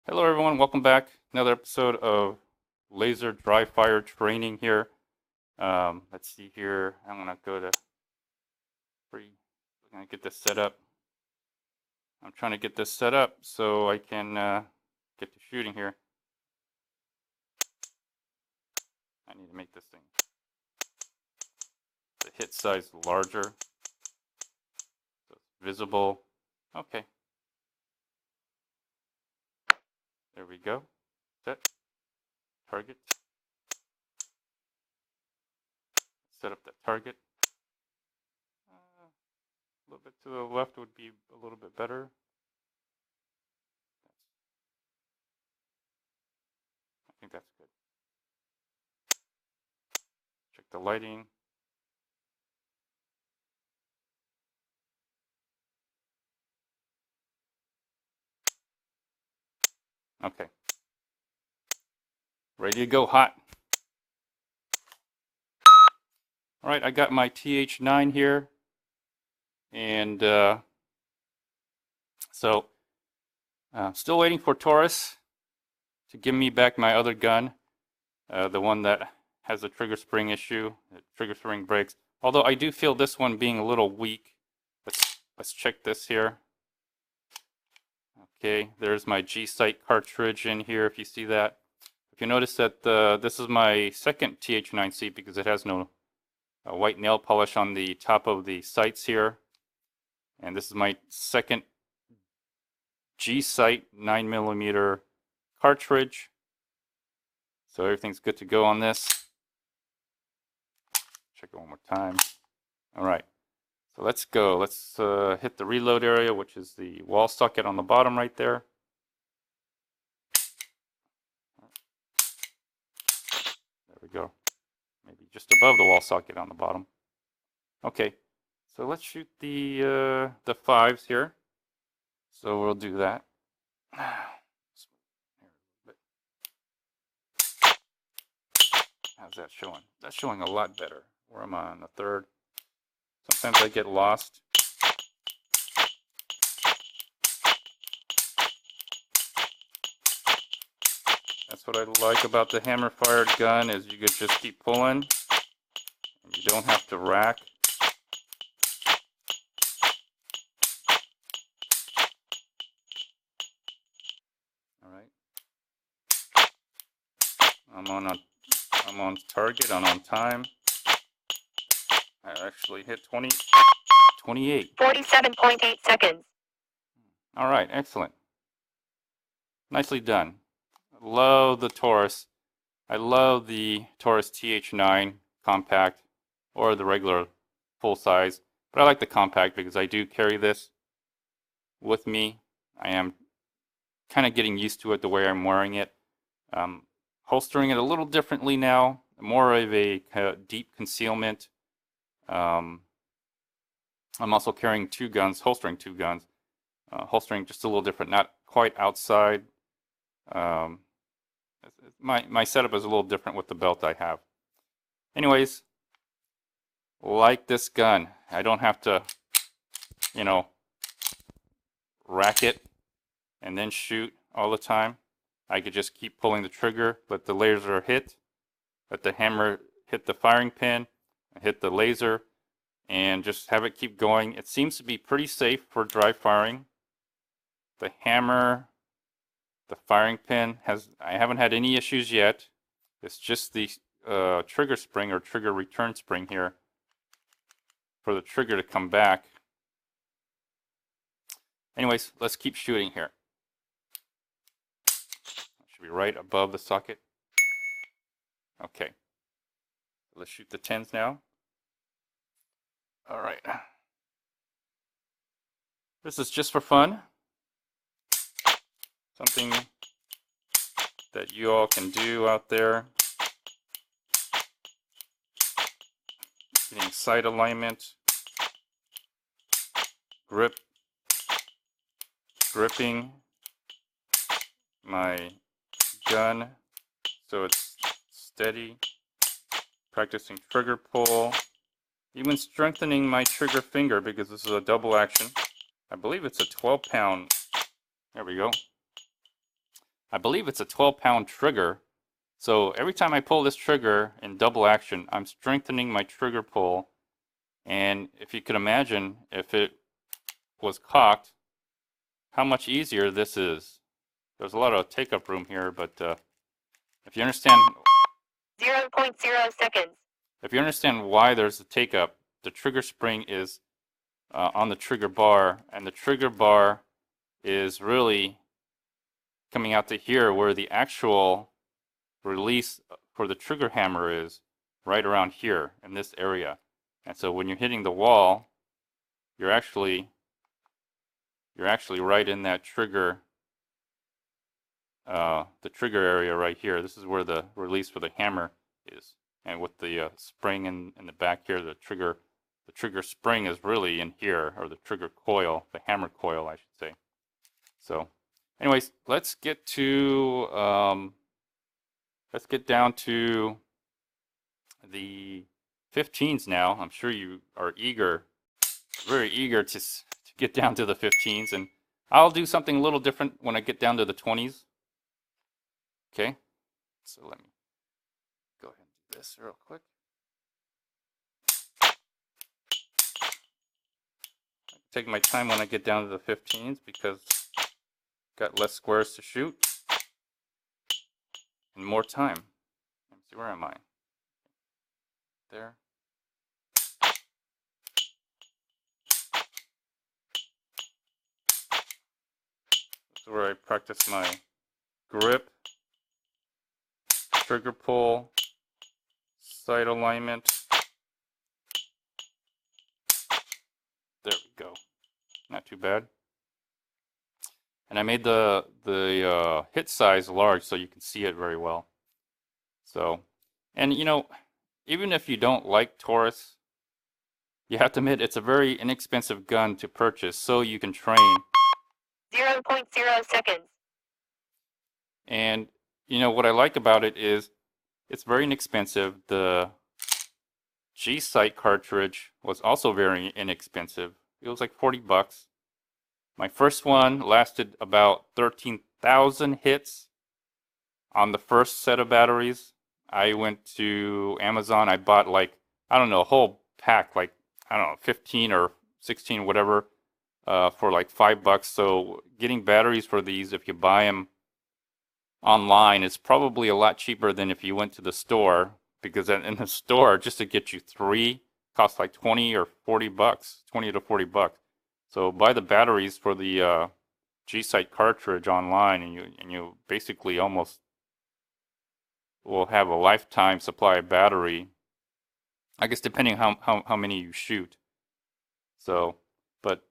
Hello everyone, welcome back. Another episode of Laser Dryfire training here. Let's see here. I'm gonna go to free. I'm gonna get this set up. I'm trying to get this set up so I can get to shooting here. I need to make this thing the hit size larger so it's visible. Okay. There we go. Set. Target. Set up that target. A little bit to the left would be a little bit better. I think that's good. Check the lighting. Okay. Ready to go hot. All right, I got my TH9 here. And so still waiting for Taurus to give me back my other gun, the one that has a trigger spring issue. The trigger spring breaks. Although I do feel this one being a little weak. Let's check this here. Okay, there's my G-Sight cartridge in here, if you see that. If you notice that this is my second TH9C because it has no white nail polish on the top of the sights here. And this is my second G-Sight 9mm cartridge. So everything's good to go on this. Check it one more time. All right. So let's go. Let's hit the reload area, which is the wall socket on the bottom right there. There we go. Maybe just above the wall socket on the bottom. Okay. So let's shoot the fives here. So we'll do that. How's that showing? That's showing a lot better. Where am I on the third? Sometimes I get lost. That's what I like about the hammer-fired gun is you could just keep pulling. And you don't have to rack. All right. I'm on target. I'm on time. I actually hit 28. 47.8 seconds. All right, excellent. Nicely done. Love the Taurus. I love the Taurus TH9 compact or the regular full size, but I like the compact because I do carry this with me. I am kind of getting used to it the way I'm wearing it. Holstering it a little differently now, more of a deep concealment. I'm also carrying two guns, holstering two guns, holstering just a little different, not quite outside. My setup is a little different with the belt I have. Anyways, like this gun, I don't have to, you know, rack it and then shoot all the time. I could just keep pulling the trigger, let the laser hit, let the hammer hit the firing pin, hit the laser, and just have it keep going. It seems to be pretty safe for dry firing. The hammer, the firing pin I haven't had any issues yet. It's just the trigger spring or trigger return spring here for the trigger to come back. Anyways, let's keep shooting here. Should be right above the socket. Okay. Let's shoot the 10s now. All right. This is just for fun. Something that you all can do out there. Getting sight alignment, gripping my gun so it's steady, practicing trigger pull, even strengthening my trigger finger because this is a double action. I believe it's a 12-pound. There we go. I believe it's a 12-pound trigger. So every time I pull this trigger in double action, I'm strengthening my trigger pull. And if you could imagine, if it was cocked, how much easier this is. There's a lot of take-up room here, but if you understand 0.0 seconds. If you understand why there's a take-up, the trigger spring is on the trigger bar, and the trigger bar is really coming out to here where the actual release for the trigger hammer is, right around here in this area. And so when you're hitting the wall, you're actually right in that trigger, the trigger area right here. This is where the release for the hammer is. And with the spring in the back here, the trigger spring is really in here, or the trigger coil, the hammer coil, I should say. So, anyways, let's get down to the 15s now. I'm sure you are very eager to get down to the 15s, and I'll do something a little different when I get down to the 20s. Okay, so let me go ahead and do this real quick. Take my time when I get down to the 15s because I've got less squares to shoot and more time. Let me see, where am I? There. This is where I practice my grip, trigger pull, sight alignment. There we go. Not too bad. And I made the hit size large so you can see it very well. So, and you know, even if you don't like Taurus, you have to admit it's a very inexpensive gun to purchase so you can train. 0.0 seconds. And you know what I like about it is it's very inexpensive. The G-Sight cartridge was also very inexpensive. It was like 40 bucks. My first one lasted about 13,000 hits on the first set of batteries. I went to Amazon. I bought like, I don't know, a whole pack, like, I don't know, 15 or 16, whatever, for like $5. So getting batteries for these, if you buy them online, is probably a lot cheaper than if you went to the store, because in the store, just to get you 3 costs like 20 or 40 bucks, 20 to 40 bucks. So buy the batteries for the G-Sight cartridge online, and you basically almost will have a lifetime supply of battery. I guess depending how many you shoot. So, but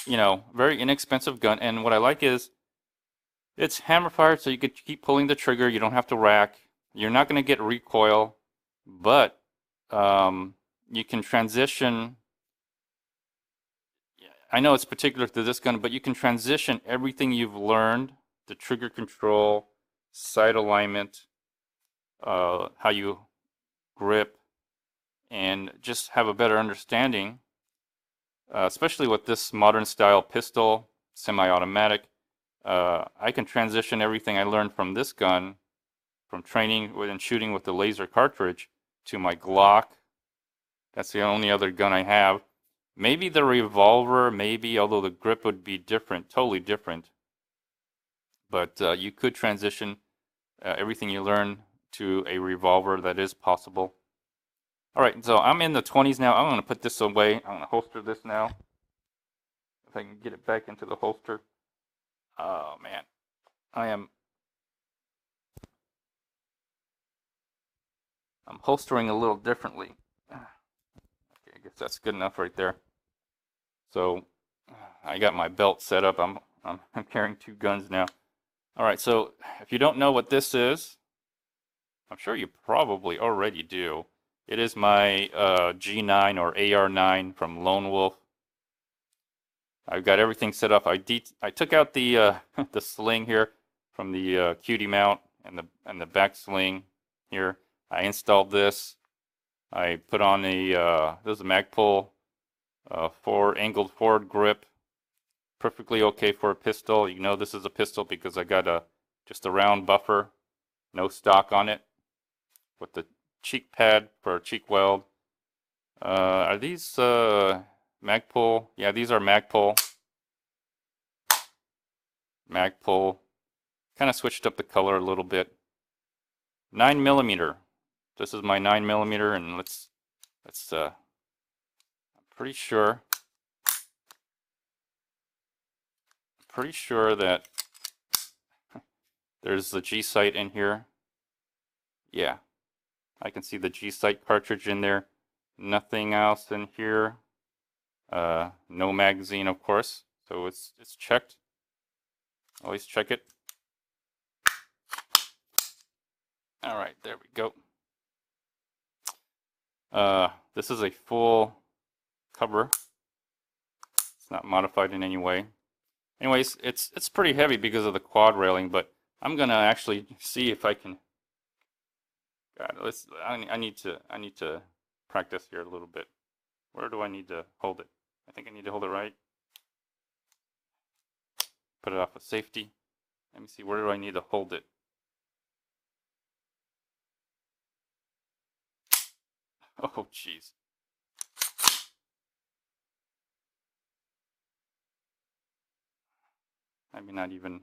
you know, very inexpensive gun. And what I like is it's hammer fired, so you could keep pulling the trigger. You don't have to rack. You're not going to get recoil, but you can transition. I know it's particular to this gun, but you can transition everything you've learned, the trigger control, sight alignment, how you grip, and just have a better understanding, especially with this modern style pistol, semi-automatic. I can transition everything I learned from this gun, from training and shooting with the laser cartridge, to my Glock. That's the only other gun I have. Maybe the revolver, maybe, although the grip would be different, totally different. But you could transition everything you learn to a revolver. That is possible. All right, so I'm in the 20s now. I'm going to put this away. I'm going to holster this now. If I can get it back into the holster. Oh, man. I'm holstering a little differently. Okay, I guess that's good enough right there. So I got my belt set up. I'm carrying 2 guns now. All right, so if you don't know what this is, I'm sure you probably already do. It is my G9 or AR9 from Lone Wolf. I've got everything set up. I took out the the sling here from the cutie mount and the back sling here. I installed this. I put on a this is a Magpul angled forward grip. Perfectly okay for a pistol. You know this is a pistol because I got a just a round buffer, no stock on it, with the cheek pad for a cheek weld. Are these Magpul? Yeah, these are Magpul. Magpul. Kind of switched up the color a little bit. 9mm. This is my 9mm, and let's I'm pretty sure that there's the G-Sight in here. Yeah, I can see the G-Sight cartridge in there. Nothing else in here. No magazine, of course. So it's checked. Always check it. All right, there we go. This is a full cover. It's not modified in any way. Anyways, it's pretty heavy because of the quad railing, but I'm gonna actually see if I can. God, I need to practice here a little bit. Where do I need to hold it? I think I need to hold it right. Put it off of safety. Let me see, where do I need to hold it? Oh, jeez. Maybe not even.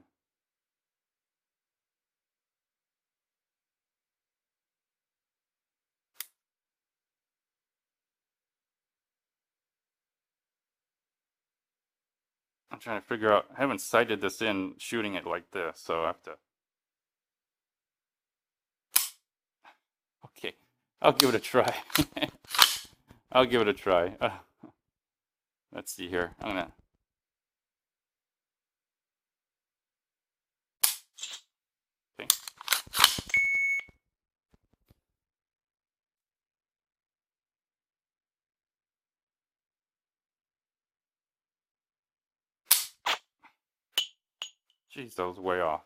I'm trying to figure out. I haven't sighted this in shooting it like this, so I have to. Okay, I'll give it a try. I'll give it a try. Let's see here. I'm gonna. Okay. Jeez, that was way off.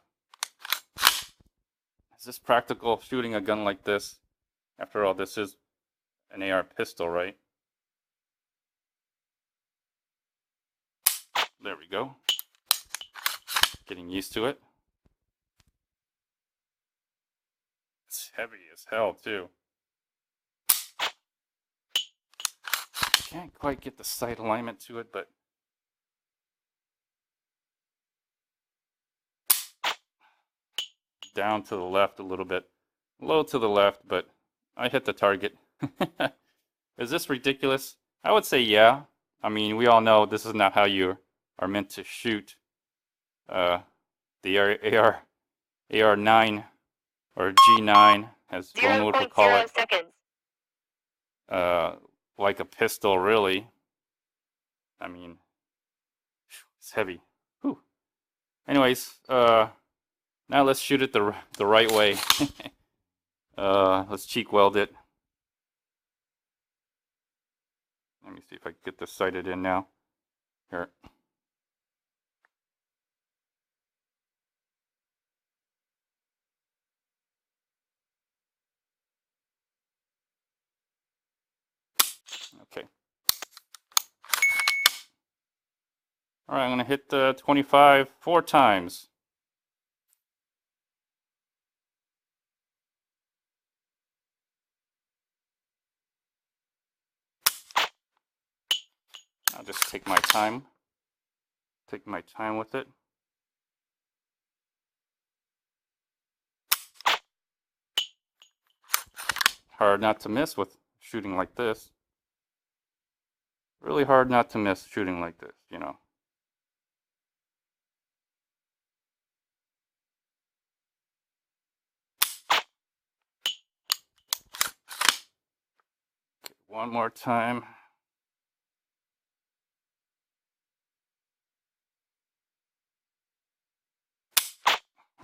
Is this practical, shooting a gun like this? After all, this is an AR pistol, right? There we go. Getting used to it. It's heavy as hell, too. Can't quite get the sight alignment to it, but down to the left a little bit. Low to the left, but I hit the target. Is this ridiculous? I would say yeah. I mean, we all know this is not how you are meant to shoot the AR9 or G9, as Lone Wolf would call 0.0 it. seconds. Like a pistol, really. I mean, it's heavy. Whew. Anyways, now let's shoot it the right way. Let's cheek weld it. Let me see if I can get this sighted in now. Here. Okay. All right, I'm gonna hit the 25 4 times. I'll just take my time. Take my time with it. Hard not to miss with shooting like this. Really hard not to miss shooting like this, you know. Okay, one more time.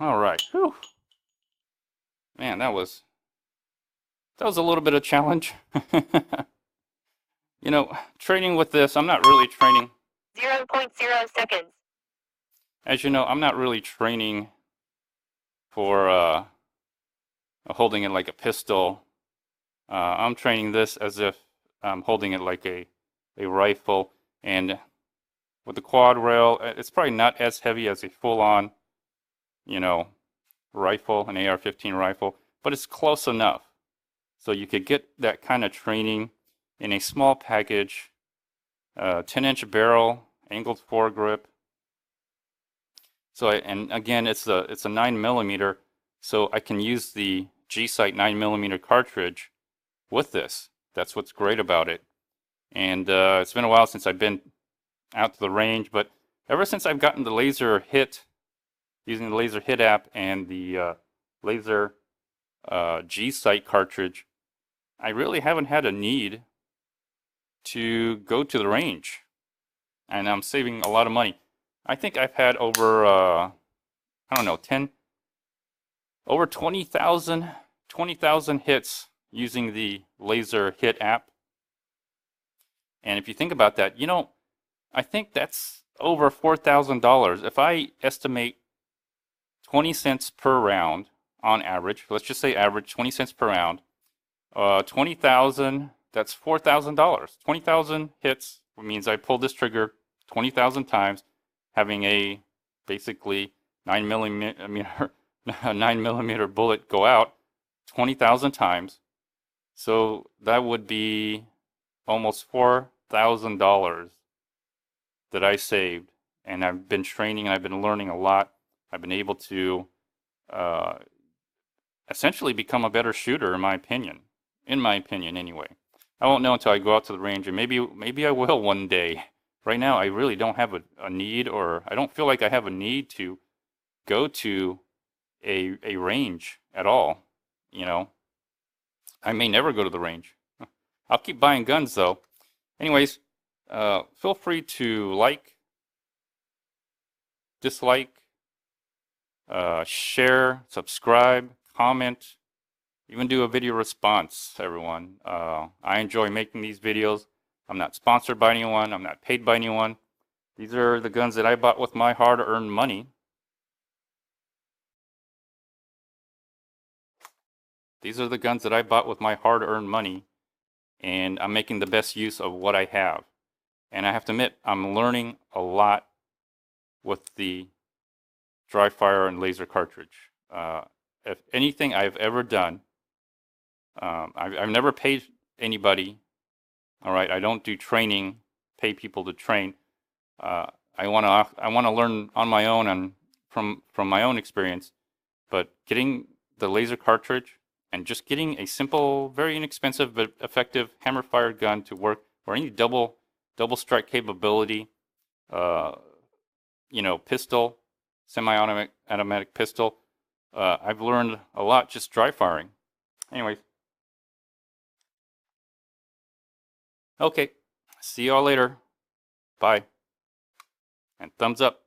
All right. Whew. Man, that was a little bit of a challenge. You know, training with this, I'm not really training. 0.0 seconds. As you know, I'm not really training for holding it like a pistol. I'm training this as if I'm holding it like a rifle. And with the quad rail, it's probably not as heavy as a full-on, you know, rifle, an AR-15 rifle, but it's close enough. So you could get that kind of training in a small package, 10-inch barrel, angled foregrip. So and again, it's a 9mm, so I can use the G-Sight 9mm cartridge with this. That's what's great about it. And it's been a while since I've been out to the range, but ever since I've gotten the LaserHit, using the LaserHit app and the Laser G-Sight cartridge, I really haven't had a need to go to the range, and I'm saving a lot of money. I think I've had over I don't know, over 20,000 hits using the LaserHit app. And if you think about that, you know, I think that's over $4,000. If I estimate 20 cents per round on average, let's just say average 20 cents per round, 20,000, that's $4,000. 20,000 hits means I pulled this trigger 20,000 times, having a basically 9mm bullet go out 20,000 times. So that would be almost $4,000 that I saved. And I've been training and I've been learning a lot. I've been able to essentially become a better shooter, in my opinion. In my opinion, anyway. I won't know until I go out to the range, and maybe I will one day. Right now, I really don't have a need, or I don't feel like I have a need to go to a range at all. You know, I may never go to the range. I'll keep buying guns though. Anyways, feel free to like, dislike, share, subscribe, comment, even do a video response, everyone. I enjoy making these videos. I'm not sponsored by anyone. I'm not paid by anyone. These are the guns that I bought with my hard-earned money. These are the guns that I bought with my hard-earned money, and I'm making the best use of what I have. And I have to admit, I'm learning a lot with the Dryfire and laser cartridge. If anything I've ever done, I've never paid anybody. All right, I don't do training, pay people to train. I want to learn on my own and from my own experience. But getting the laser cartridge and just getting a simple, very inexpensive but effective hammer-fired gun to work, or any double strike capability, you know, pistol, semi-automatic pistol. I've learned a lot just dry firing. Anyways. Okay, see y'all later. Bye. And thumbs up.